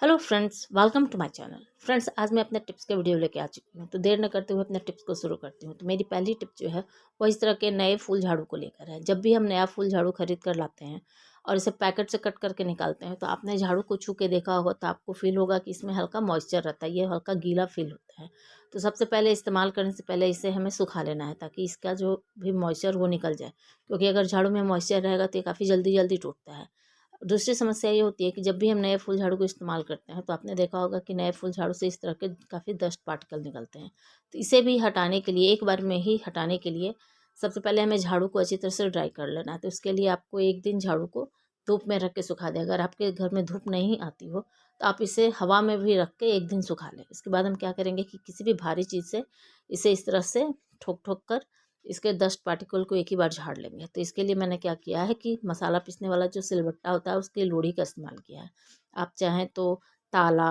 Hello friends, welcome to my channel. Friends, आज मैं अपने टिप्स के वीडियो लेके आ चुकी हूँ। तो देर न करते हुए अपने टिप्स को शुरू करती हूँ। तो मेरी पहली टिप जो है वो इस तरह के नए फूल झाड़ू को लेकर है। जब भी हम नया फूल झाड़ू खरीद कर लाते हैं और इसे पैकेट से कट करके निकालते हैं, तो आपने झाड़ू को छू के देखा होगा तो आपको फील होगा कि इसमें हल्का मॉइस्चर रहता है, ये हल्का गीला फील होता है। तो सबसे पहले इस्तेमाल करने से पहले इसे हमें सुखा लेना है, ताकि इसका जो भी मॉइस्चर वो निकल जाए। क्योंकि अगर झाड़ू में मॉइस्चर रहेगा तो ये काफ़ी जल्दी जल्दी टूटता है। दूसरी समस्या ये होती है कि जब भी हम नए फूल झाड़ू को इस्तेमाल करते हैं, तो आपने देखा होगा कि नए फूल झाड़ू से इस तरह के काफ़ी डस्ट पार्टिकल निकलते हैं। तो इसे भी हटाने के लिए, एक बार में ही हटाने के लिए, सबसे पहले हमें झाड़ू को अच्छी तरह से ड्राई कर लेना है। तो उसके लिए आपको एक दिन झाड़ू को धूप में रख के सुखा दें। अगर आपके घर में धूप नहीं आती हो तो आप इसे हवा में भी रख के एक दिन सुखा लें। इसके बाद हम क्या करेंगे कि किसी भी भारी चीज़ से इसे इस तरह से ठोक ठोक कर इसके डस्ट पार्टिकल को एक ही बार झाड़ लेंगे। तो इसके लिए मैंने क्या किया है कि मसाला पीसने वाला जो सिलबट्टा होता है उसके लोढ़ी का इस्तेमाल किया है। आप चाहें तो ताला,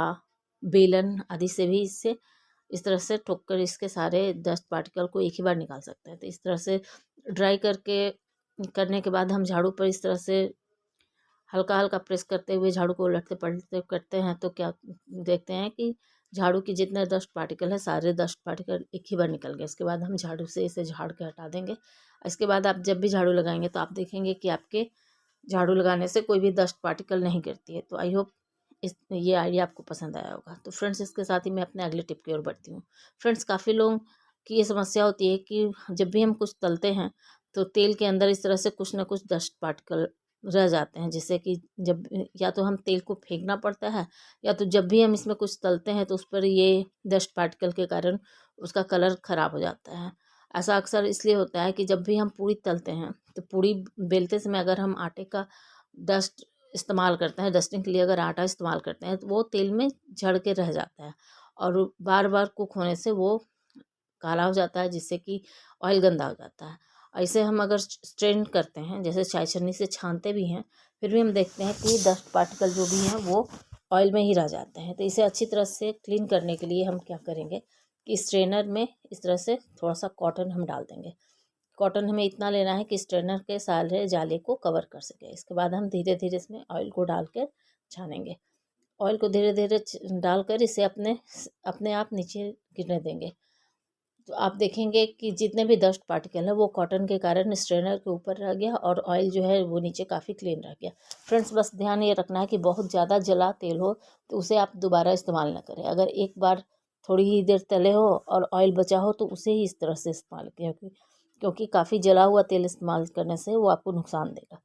बेलन आदि से भी इससे इस तरह से ठोक कर इसके सारे डस्ट पार्टिकल को एक ही बार निकाल सकते हैं। तो इस तरह से ड्राई करके करने के बाद हम झाड़ू पर इस तरह से हल्का हल्का प्रेस करते हुए झाड़ू को उलटते पलटते करते हैं, तो क्या देखते हैं कि झाड़ू की जितने डस्ट पार्टिकल है सारे डस्ट पार्टिकल एक ही बार निकल गए। इसके बाद हम झाड़ू से इसे झाड़ के हटा देंगे। इसके बाद आप जब भी झाड़ू लगाएंगे तो आप देखेंगे कि आपके झाड़ू लगाने से कोई भी डस्ट पार्टिकल नहीं गिरती है। तो आई होप ये आइडिया आपको पसंद आया होगा। तो फ्रेंड्स, इसके साथ ही मैं अपने अगले टिप की ओर बढ़ती हूँ। फ्रेंड्स, काफ़ी लोगों की ये समस्या होती है कि जब भी हम कुछ तलते हैं तो तेल के अंदर इस तरह से कुछ ना कुछ डस्ट पार्टिकल रह जाते हैं, जिससे कि जब या तो हम तेल को फेंकना पड़ता है, या तो जब भी हम इसमें कुछ तलते हैं तो उस पर ये डस्ट पार्टिकल के कारण उसका कलर ख़राब हो जाता है। ऐसा अक्सर इसलिए होता है कि जब भी हम पूड़ी तलते हैं तो पूड़ी बेलते समय अगर हम आटे का डस्ट इस्तेमाल करते हैं, डस्टिंग के लिए अगर आटा इस्तेमाल करते हैं तो वो तेल में झड़ के रह जाता है और बार बार कुक होने से वो काला हो जाता है, जिससे कि ऑयल गंदा हो जाता है। ऐसे हम अगर स्ट्रेन करते हैं, जैसे चाय छन्नी से छानते भी हैं, फिर भी हम देखते हैं कि डस्ट पार्टिकल जो भी हैं वो ऑयल में ही रह जाते हैं। तो इसे अच्छी तरह से क्लीन करने के लिए हम क्या करेंगे कि स्ट्रेनर में इस तरह से थोड़ा सा कॉटन हम डाल देंगे। कॉटन हमें इतना लेना है कि स्ट्रेनर के सारे जाले को कवर कर सके। इसके बाद हम धीरे धीरे इसमें ऑयल को डाल कर छानेंगे। ऑयल को धीरे धीरे डालकर इसे अपने अपने आप नीचे गिरने देंगे। तो आप देखेंगे कि जितने भी डस्ट पार्टिकल है वो कॉटन के कारण स्ट्रेनर के ऊपर रह गया और ऑयल जो है वो नीचे काफ़ी क्लीन रह गया। फ्रेंड्स, बस ध्यान ये रखना है कि बहुत ज़्यादा जला तेल हो तो उसे आप दोबारा इस्तेमाल ना करें। अगर एक बार थोड़ी ही देर तले हो और ऑयल बचा हो तो उसे ही इस तरह से इस्तेमाल करें, क्योंकि काफ़ी जला हुआ तेल इस्तेमाल करने से वो आपको नुकसान देगा।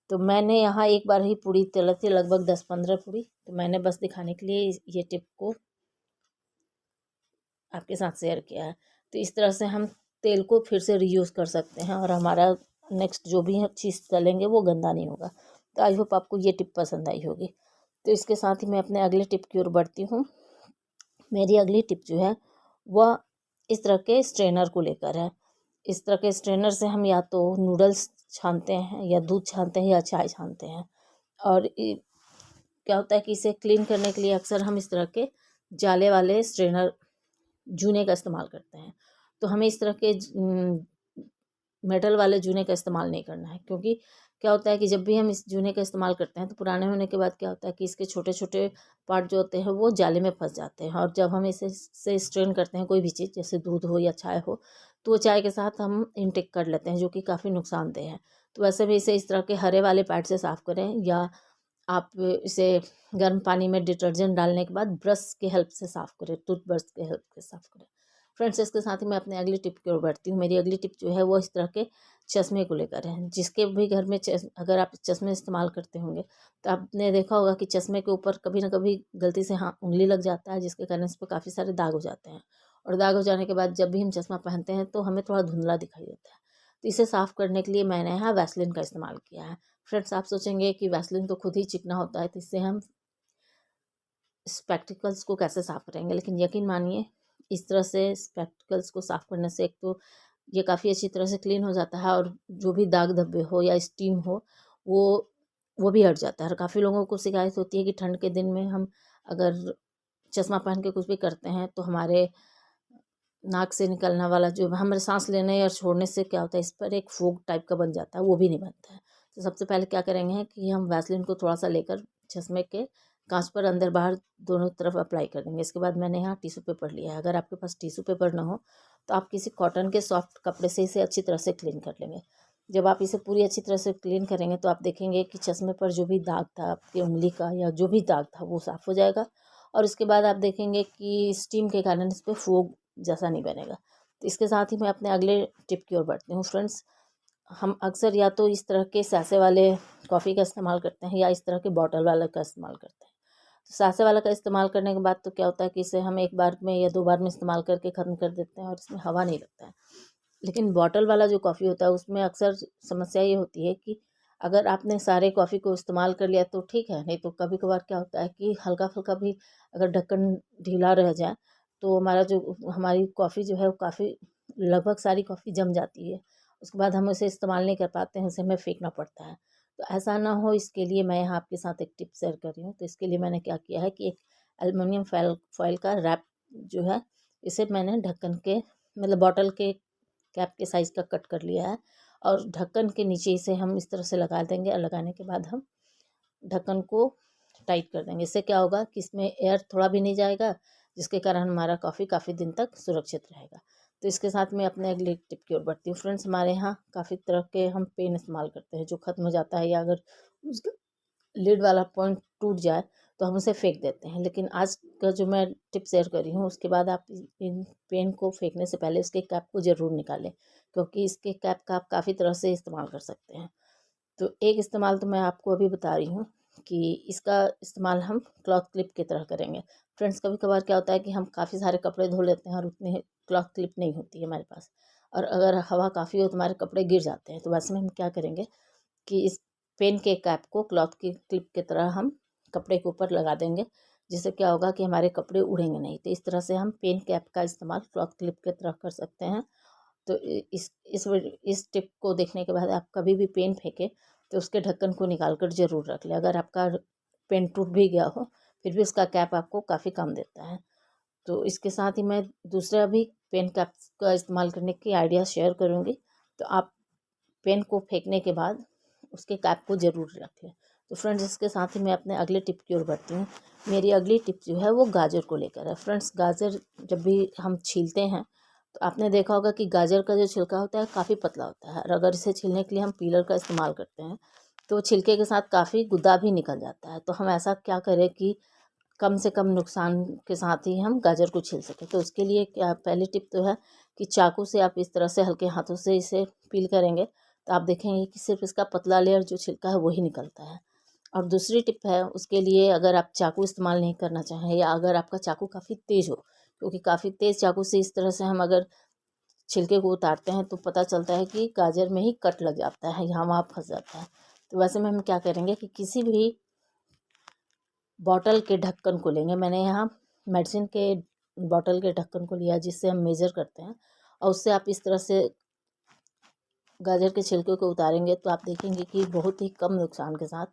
तो मैंने यहाँ एक बार ही पूड़ी तली थी, लगभग 10-15 पूड़ी। तो मैंने बस दिखाने के लिए ये टिप को आपके साथ शेयर किया है। तो इस तरह से हम तेल को फिर से रीयूज़ कर सकते हैं और हमारा नेक्स्ट जो भी चीज़ तलेंगे वो गंदा नहीं होगा। तो आई होप आपको ये टिप पसंद आई होगी। तो इसके साथ ही मैं अपने अगले टिप की ओर बढ़ती हूँ। मेरी अगली टिप जो है वह इस तरह के स्ट्रेनर को लेकर है। इस तरह के स्ट्रेनर से हम या तो नूडल्स छानते हैं, या दूध छानते हैं, या चाय छानते हैं। और क्या होता है कि इसे क्लीन करने के लिए अक्सर हम इस तरह के जाले वाले स्ट्रेनर, जूने का इस्तेमाल करते हैं। तो हमें इस तरह के मेटल वाले जूने का इस्तेमाल नहीं करना है, क्योंकि क्या होता है कि जब भी हम इस जूने का इस्तेमाल करते हैं तो पुराने होने के बाद क्या होता है कि इसके छोटे छोटे पार्ट जो होते हैं वो जाले में फंस जाते हैं। और जब हम इसे से स्ट्रेन करते हैं कोई भी चीज़, जैसे दूध हो या चाय हो, तो वो चाय के साथ हम इनटेक कर लेते हैं, जो कि काफ़ी नुकसानदेह है। तो वैसे भी इसे इस तरह के हरे वाले पैड से साफ़ करें, या आप इसे गर्म पानी में डिटर्जेंट डालने के बाद ब्रश के हेल्प से साफ़ करें, टूथब्रश के हेल्प से साफ़ करें। फ्रेंड्स, इसके साथ ही मैं अपने अगली टिप की ओर बढ़ती हूँ। मेरी अगली टिप जो है वो इस तरह के चश्मे को लेकर है। जिसके भी घर में अगर आप चश्मे इस्तेमाल करते होंगे तो आपने देखा होगा कि चश्मे के ऊपर कभी ना कभी गलती से उंगली लग जाता है, जिसके कारण इस पर काफ़ी सारे दाग हो जाते हैं। और दाग हो जाने के बाद जब भी हम चश्मा पहनते हैं तो हमें थोड़ा धुंधला दिखाई देता है। तो इसे साफ़ करने के लिए मैंने यहाँ वैसलीन का इस्तेमाल किया है। फ्रेंड्स, आप सोचेंगे कि वैसलीन तो खुद ही चिकना होता है, तो इससे हम स्पेक्टिकल्स को कैसे साफ़ करेंगे। लेकिन यकीन मानिए, इस तरह से स्पेक्टिकल्स को साफ़ करने से एक तो ये काफ़ी अच्छी तरह से क्लीन हो जाता है, और जो भी दाग धब्बे हो या स्टीम हो वो वो भी हट जाता है। और काफ़ी लोगों को शिकायत होती है कि ठंड के दिन में हम अगर चश्मा पहन के कुछ भी करते हैं तो हमारे नाक से निकलने वाला जो हमारे सांस लेने और छोड़ने से क्या होता है, इस पर एक फोग टाइप का बन जाता है, वो भी नहीं बनता है। तो सबसे पहले क्या करेंगे कि हम वैसलीन को थोड़ा सा लेकर चश्मे के कांच पर अंदर बाहर दोनों तरफ अप्लाई कर देंगे। इसके बाद मैंने यहाँ टिश्यू पेपर लिया है। अगर आपके पास टिश्यू पेपर ना हो तो आप किसी कॉटन के सॉफ्ट कपड़े से इसे अच्छी तरह से क्लीन कर लेंगे। जब आप इसे पूरी अच्छी तरह से क्लीन करेंगे तो आप देखेंगे कि चश्मे पर जो भी दाग था आपकी उंगली का या जो भी दाग था वो साफ़ हो जाएगा। और इसके बाद आप देखेंगे कि स्टीम के कारण इस पर फोग जैसा नहीं बनेगा। तो इसके साथ ही मैं अपने अगले टिप की ओर बढ़ती हूँ। फ्रेंड्स, हम अक्सर या तो इस तरह के सासे वाले कॉफ़ी का इस्तेमाल करते हैं या इस तरह के बॉटल वाले का इस्तेमाल करते हैं। तो सासे वाला का इस्तेमाल करने के बाद तो क्या होता है कि इसे हम एक बार में या 2 बार में इस्तेमाल करके ख़त्म कर देते हैं और इसमें हवा नहीं लगता है। लेकिन बॉटल वाला जो कॉफ़ी होता है उसमें अक्सर समस्या ये होती है कि अगर आपने सारे कॉफ़ी को इस्तेमाल कर लिया तो ठीक है, नहीं तो कभी कभार क्या होता है कि हल्का फुल्का भी अगर ढक्कन ढीला रह जाए तो हमारी कॉफ़ी जो है वो काफ़ी लगभग सारी कॉफ़ी जम जाती है। उसके बाद हम उसे इस्तेमाल नहीं कर पाते हैं, उसे हमें फेंकना पड़ता है। तो ऐसा ना हो इसके लिए मैं यहाँ आपके साथ एक टिप शेयर कर रही हूँ। तो इसके लिए मैंने क्या किया है कि एक एल्युमिनियम फॉयल का रैप जो है, इसे मैंने ढक्कन के मतलब बॉटल के कैप के साइज़ का कट कर लिया है और ढक्कन के नीचे इसे हम इस तरह से लगा देंगे और लगाने के बाद हम ढक्कन को टाइट कर देंगे। इससे क्या होगा कि इसमें एयर थोड़ा भी नहीं जाएगा, जिसके कारण हमारा कॉफ़ी काफ़ी दिन तक सुरक्षित रहेगा। तो इसके साथ मैं अपने अगले टिप की ओर बढ़ती हूँ। फ्रेंड्स, हमारे यहाँ काफ़ी तरह के हम पेन इस्तेमाल करते हैं जो ख़त्म हो जाता है, या अगर उसका लिड वाला पॉइंट टूट जाए तो हम उसे फेंक देते हैं। लेकिन आज का जो मैं टिप शेयर कर रही हूँ उसके बाद आप इन पेन को फेंकने से पहले उसके कैप को ज़रूर निकालें, क्योंकि इसके कैप का आप काफ़ी तरह से इस्तेमाल कर सकते हैं। तो एक इस्तेमाल तो मैं आपको अभी बता रही हूँ कि इसका इस्तेमाल हम क्लॉथ क्लिप की तरह करेंगे। फ्रेंड्स, कभी कभार क्या होता है कि हम काफ़ी सारे कपड़े धो लेते हैं और उतने क्लॉथ क्लिप नहीं होती है हमारे पास, और अगर हवा काफ़ी हो तो हमारे कपड़े गिर जाते हैं। तो वैसे में हम क्या करेंगे कि इस पेन के कैप को क्लॉथ की क्लिप की तरह हम कपड़े के ऊपर लगा देंगे, जिससे क्या होगा कि हमारे कपड़े उड़ेंगे नहीं। तो इस तरह से हम पेन कैप का इस्तेमाल क्लॉथ क्लिप की तरह कर सकते हैं। तो इस टिप को देखने के बाद आप कभी भी पेन फेंकें तो उसके ढक्कन को निकाल कर ज़रूर रख लें। अगर आपका पेन टूट भी गया हो फिर भी उसका कैप आपको काफ़ी काम देता है। तो इसके साथ ही मैं दूसरा भी पेन कैप का इस्तेमाल करने की आइडिया शेयर करूँगी। तो आप पेन को फेंकने के बाद उसके कैप को ज़रूर रख लें। तो फ्रेंड्स, इसके साथ ही मैं अपने अगले टिप की ओर बढ़ती हूँ। मेरी अगली टिप जो है वो गाजर को लेकर है। फ्रेंड्स, गाजर जब भी हम छीलते हैं तो आपने देखा होगा कि गाजर का जो छिलका होता है काफ़ी पतला होता है, और अगर इसे छीलने के लिए हम पीलर का इस्तेमाल करते हैं तो छिलके के साथ काफ़ी गुदा भी निकल जाता है। तो हम ऐसा क्या करें कि कम से कम नुकसान के साथ ही हम गाजर को छील सकें। तो उसके लिए क्या, पहली टिप तो है कि चाकू से आप इस तरह से हल्के हाथों से इसे पील करेंगे तो आप देखेंगे कि सिर्फ इसका पतला लेयर जो छिलका है वही निकलता है। और दूसरी टिप है उसके लिए, अगर आप चाकू इस्तेमाल नहीं करना चाहें या अगर आपका चाकू काफ़ी तेज़ हो, क्योंकि काफ़ी तेज़ चाकू से इस तरह से हम अगर छिलके को उतारते हैं तो पता चलता है कि गाजर में ही कट लग जाता है, यहाँ वहाँ फंस जाता है। तो वैसे में हम क्या करेंगे कि किसी भी बॉटल के ढक्कन को लेंगे। मैंने यहाँ मेडिसिन के बॉटल के ढक्कन को लिया जिससे हम मेज़र करते हैं, और उससे आप इस तरह से गाजर के छिलके को उतारेंगे तो आप देखेंगे कि बहुत ही कम नुकसान के साथ,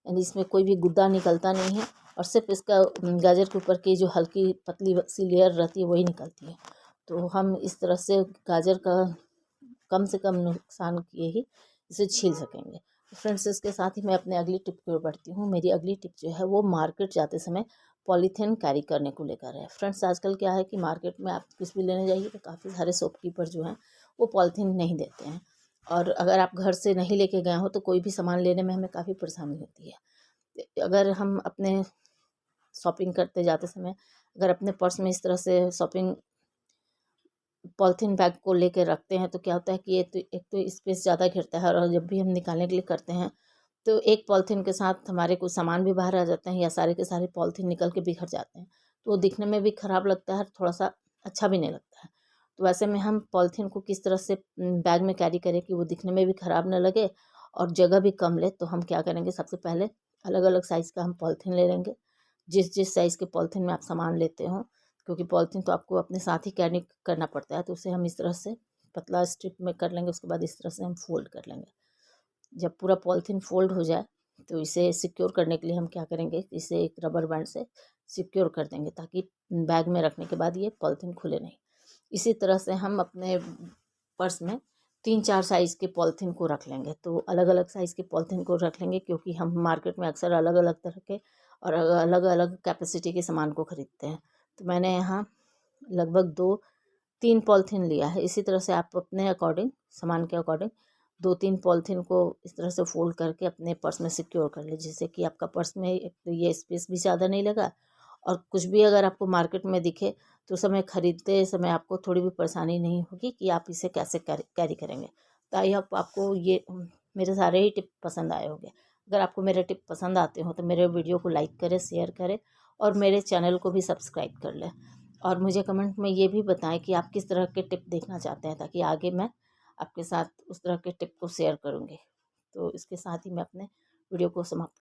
यानी इसमें कोई भी गुद्दा निकलता नहीं है, और सिर्फ इसका गाजर के ऊपर की जो हल्की पतली सी लेयर रहती है वही निकलती है। तो हम इस तरह से गाजर का कम से कम नुकसान किए ही इसे छील सकेंगे। तो फ्रेंड्स, इसके साथ ही मैं अपने अगली टिप की ओर बढ़ती हूँ। मेरी अगली टिप जो है वो मार्केट जाते समय पॉलीथीन कैरी करने को लेकर है। फ्रेंड्स, आजकल क्या है कि मार्केट में आप कुछ भी लेने जाइए तो काफ़ी सारे शॉपकीपर जो हैं वो पॉलीथीन नहीं देते हैं, और अगर आप घर से नहीं लेके गए हो तो कोई भी सामान लेने में हमें काफ़ी परेशानी होती है। अगर हम अपने शॉपिंग करते जाते समय अगर अपने पर्स में इस तरह से शॉपिंग पॉलीथीन बैग को लेके रखते हैं तो क्या होता है कि ये तो एक तो स्पेस ज़्यादा घेरता है, और जब भी हम निकालने के लिए करते हैं तो एक पॉलीथीन के साथ हमारे कुछ सामान भी बाहर आ जाते हैं या सारे के सारे पॉलीथीन निकल के बिखर जाते हैं। तो वो दिखने में भी ख़राब लगता है, थोड़ा सा अच्छा भी नहीं लगता है। तो वैसे में हम पॉलीथीन को किस तरह से बैग में कैरी करें कि वो दिखने में भी ख़राब न लगे और जगह भी कम ले, तो हम क्या करेंगे, सबसे पहले अलग अलग साइज़ का हम पॉलीथीन ले लेंगे। जिस जिस साइज़ के पॉलीथीन में आप सामान लेते हो, क्योंकि पॉलीथीन तो आपको अपने साथ ही कैरी करना पड़ता है, तो उसे हम इस तरह से पतला स्ट्रिप में कर लेंगे। उसके बाद इस तरह से हम फोल्ड कर लेंगे। जब पूरा पॉलीथीन फोल्ड हो जाए तो इसे सिक्योर करने के लिए हम क्या करेंगे, इसे एक रबर बैंड से सिक्योर कर देंगे ताकि बैग में रखने के बाद ये पॉलीथीन खुले नहीं। इसी तरह से हम अपने पर्स में 3-4 साइज़ के पॉलीथीन को रख लेंगे। तो अलग अलग साइज़ के पॉलीथीन को रख लेंगे क्योंकि हम मार्केट में अक्सर अलग अलग तरह के और अलग अलग कैपेसिटी के सामान को ख़रीदते हैं। तो मैंने यहाँ लगभग 2-3 पॉलीथीन लिया है। इसी तरह से आप अपने अकॉर्डिंग, सामान के अकॉर्डिंग 2-3 पॉलीथीन को इस तरह से फोल्ड करके अपने पर्स में सिक्योर कर लें, जिससे कि आपका पर्स में एक तो ये स्पेस भी ज़्यादा नहीं लगा, और कुछ भी अगर आपको मार्केट में दिखे तो उस समय ख़रीदते समय आपको थोड़ी भी परेशानी नहीं होगी कि आप इसे कैसे कैरी करेंगे। तो आई होप आपको ये मेरे सारे ही टिप पसंद आए होंगे। अगर आपको मेरे टिप पसंद आते हो तो मेरे वीडियो को लाइक करें, शेयर करें और मेरे चैनल को भी सब्सक्राइब कर लें। और मुझे कमेंट में ये भी बताएं कि आप किस तरह के टिप देखना चाहते हैं, ताकि आगे मैं आपके साथ उस तरह के टिप को शेयर करूँगी। तो इसके साथ ही मैं अपने वीडियो को समाप्त